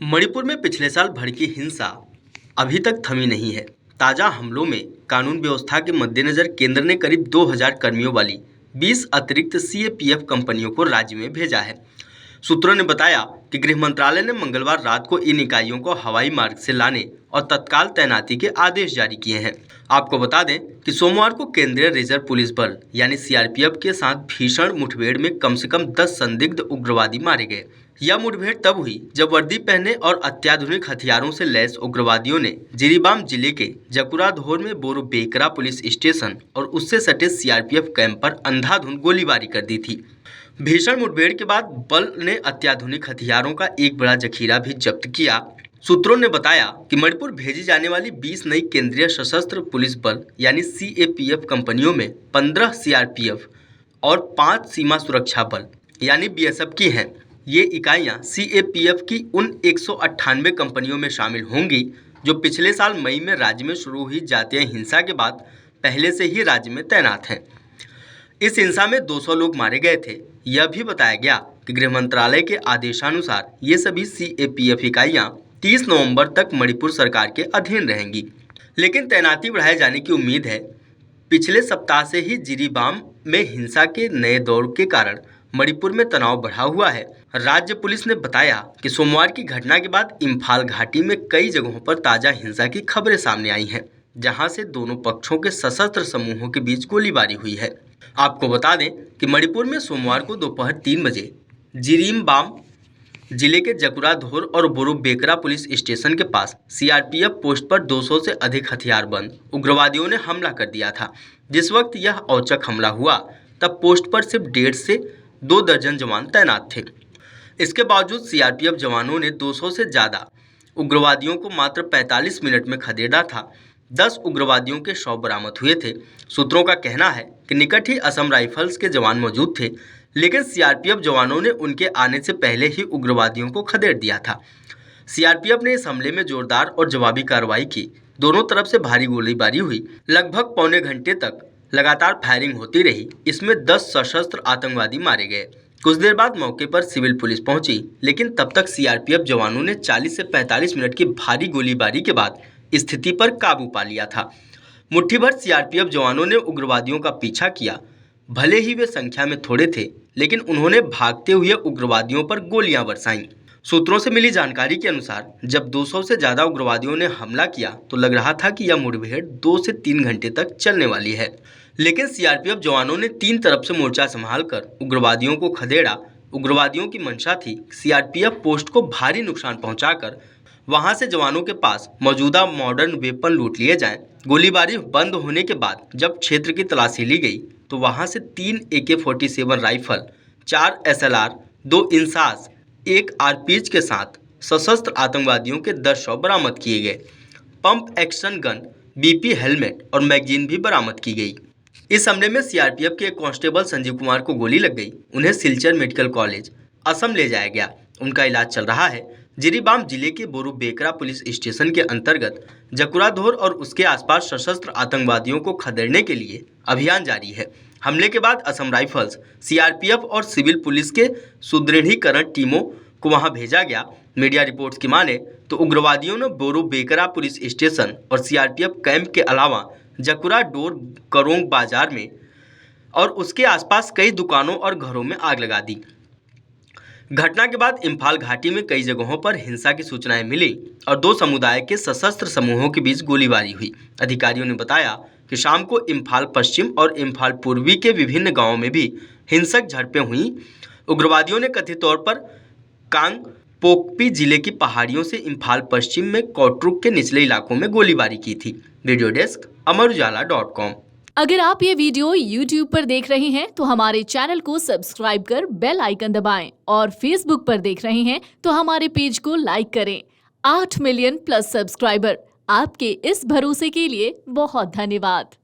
मणिपुर में पिछले साल भड़की हिंसा अभी तक थमी नहीं है। ताजा हमलों में कानून व्यवस्था के मद्देनजर केंद्र ने करीब 2000 कर्मियों वाली 20 अतिरिक्त सीएपीएफ कंपनियों को राज्य में भेजा है। सूत्रों ने बताया कि गृह मंत्रालय ने मंगलवार रात को इन इकाइयों को हवाई मार्ग से लाने और तत्काल तैनाती के आदेश जारी किए हैं। आपको बता दें कि सोमवार को केंद्रीय रिजर्व पुलिस बल यानी सीआरपीएफ के साथ भीषण मुठभेड़ में कम से कम 10 संदिग्ध उग्रवादी मारे गए। यह मुठभेड़ तब हुई जब वर्दी पहने और अत्याधुनिक हथियारों से लैस उग्रवादियों ने जिरीबाम जिले के जकुराधोर में बोरो बेकरा पुलिस स्टेशन और उससे सटे सीआरपीएफ कैंप पर अंधाधुंध गोलीबारी कर दी थी। भीषण मुठभेड़ के बाद बल ने अत्याधुनिक हथियारों का एक बड़ा जखीरा भी जब्त किया। सूत्रों ने बताया कि मणिपुर भेजी जाने वाली 20 नई केंद्रीय सशस्त्र पुलिस बल यानी सीएपीएफ कंपनियों में 15 सीआरपीएफ और 5 सीमा सुरक्षा बल यानी बीएसएफ की हैं। ये इकाइयां सीएपीएफ की उन 198 कंपनियों में शामिल होंगी जो पिछले साल मई में राज्य में शुरू हुई जातीय हिंसा के बाद पहले से ही राज्य में तैनात हैं। इस हिंसा में 200 लोग मारे गए थे। यह भी बताया गया कि गृह मंत्रालय के आदेशानुसार ये सभी सीएपीएफ इकाइयां 30 नवंबर तक मणिपुर सरकार के अधीन रहेंगी, लेकिन तैनाती बढ़ाए जाने की उम्मीद है। पिछले सप्ताह से ही जिरीबाम में हिंसा के नए दौर के कारण मणिपुर में तनाव बढ़ा हुआ है। राज्य पुलिस ने बताया कि सोमवार की घटना के बाद इम्फाल घाटी में कई जगहों पर ताजा हिंसा की खबरें सामने आई हैं, जहां से दोनों पक्षों के सशस्त्र समूहों के बीच गोलीबारी हुई है। आपको बता दें कि मणिपुर में सोमवार को दोपहर 3 बजे जिरीबाम जिले के जकुराधोर और बोरो बेकरा पुलिस स्टेशन के पास सीआरपीएफ पोस्ट पर 200 से अधिक हथियारबंद उग्रवादियों ने हमला कर दिया था। जिस वक्त यह औचक हमला हुआ तब पोस्ट पर सिर्फ 1.5 से 2 दर्जन जवान तैनात थे। इसके बावजूद सीआरपीएफ जवानों ने 200 से ज़्यादा उग्रवादियों को मात्र 45 मिनट में खदेड़ा था। 10 उग्रवादियों के शव बरामद हुए थे। सूत्रों का कहना है कि निकट ही असम राइफल्स के जवान मौजूद थे, लेकिन सीआरपीएफ जवानों ने उनके आने से पहले ही उग्रवादियों को खदेड़ दिया था। सीआरपीएफ ने इस हमले में जोरदार और जवाबी कार्रवाई की। दोनों तरफ से भारी गोलीबारी हुई। लगभग पौने घंटे तक लगातार फायरिंग होती रही। इसमें 10 सशस्त्र आतंकवादी मारे गए। कुछ देर बाद मौके पर सिविल पुलिस पहुंची, लेकिन तब तक सीआरपीएफ जवानों ने 40 से 45 मिनट की भारी गोलीबारी के बाद स्थिति पर काबू पा लिया था। मुट्ठी भर सीआरपीएफ जवानों ने उग्रवादियों का पीछा किया। भले ही वे संख्या में थोड़े थे, लेकिन उन्होंने भागते हुए उग्रवादियों पर गोलियां बरसाईं। सूत्रों से मिली जानकारी के अनुसार जब 200 से ज़्यादा उग्रवादियों ने हमला किया तो लग रहा था कि यह मुठभेड़ 2 से 3 घंटे तक चलने वाली है, लेकिन सीआरपीएफ जवानों ने 3 तरफ से मोर्चा संभालकर उग्रवादियों को खदेड़ा। उग्रवादियों की मंशा थी सीआरपीएफ पोस्ट को भारी नुकसान पहुंचाकर वहां से जवानों के पास मौजूदा मॉडर्न वेपन लूट लिए जाएं। गोलीबारी बंद होने के बाद जब क्षेत्र की तलाशी ली गई तो वहां से 3 AK-47 rifle, 4 SLR, 2 INSAS, 1 RPG के साथ सशस्त्र आतंकवादियों के 10 शव बरामद किए गए। Pump action gun, BP helmet और मैगजीन भी बरामद की गई। इस हमले में सीआरपीएफ के एक कांस्टेबल संजीव कुमार को गोली लग गई। उन्हें सिलचर मेडिकल कॉलेज असम ले जाया गया। उनका इलाज चल रहा है। जिरीबाम जिले के बोरो बेकरा पुलिस स्टेशन के अंतर्गत जकुराधोर और उसके आसपास सशस्त्र आतंकवादियों को खदेड़ने के लिए अभियान जारी है। हमले के बाद असम राइफल्स, सीआरपीएफ और सिविल पुलिस के सुदृढ़ीकरण टीमों को वहां भेजा गया। मीडिया रिपोर्ट्स की माने तो उग्रवादियों ने बोरो बेकरा पुलिस स्टेशन और सीआरपीएफ कैंप के अलावा जकुराडोर करोंग बाजार में और उसके आसपास कई दुकानों और घरों में आग लगा दी। घटना के बाद इम्फाल घाटी में कई जगहों पर हिंसा की सूचनाएं मिली और 2 समुदाय के सशस्त्र समूहों के बीच गोलीबारी हुई। अधिकारियों ने बताया कि शाम को इम्फाल पश्चिम और इम्फाल पूर्वी के विभिन्न गांवों में भी हिंसक झड़पें हुई। उग्रवादियों ने कथित तौर पर कांग पोकपी जिले की पहाड़ियों से इम्फाल पश्चिम में कोटरुक के निचले इलाकों में गोलीबारी की थी। वीडियो डेस्क अमरउजाला.com। अगर आप ये वीडियो YouTube पर देख रहे हैं तो हमारे चैनल को सब्सक्राइब कर बेल आइकन दबाएं और Facebook पर देख रहे हैं तो हमारे पेज को लाइक करें। 8 मिलियन प्लस सब्सक्राइबर, आपके इस भरोसे के लिए बहुत धन्यवाद।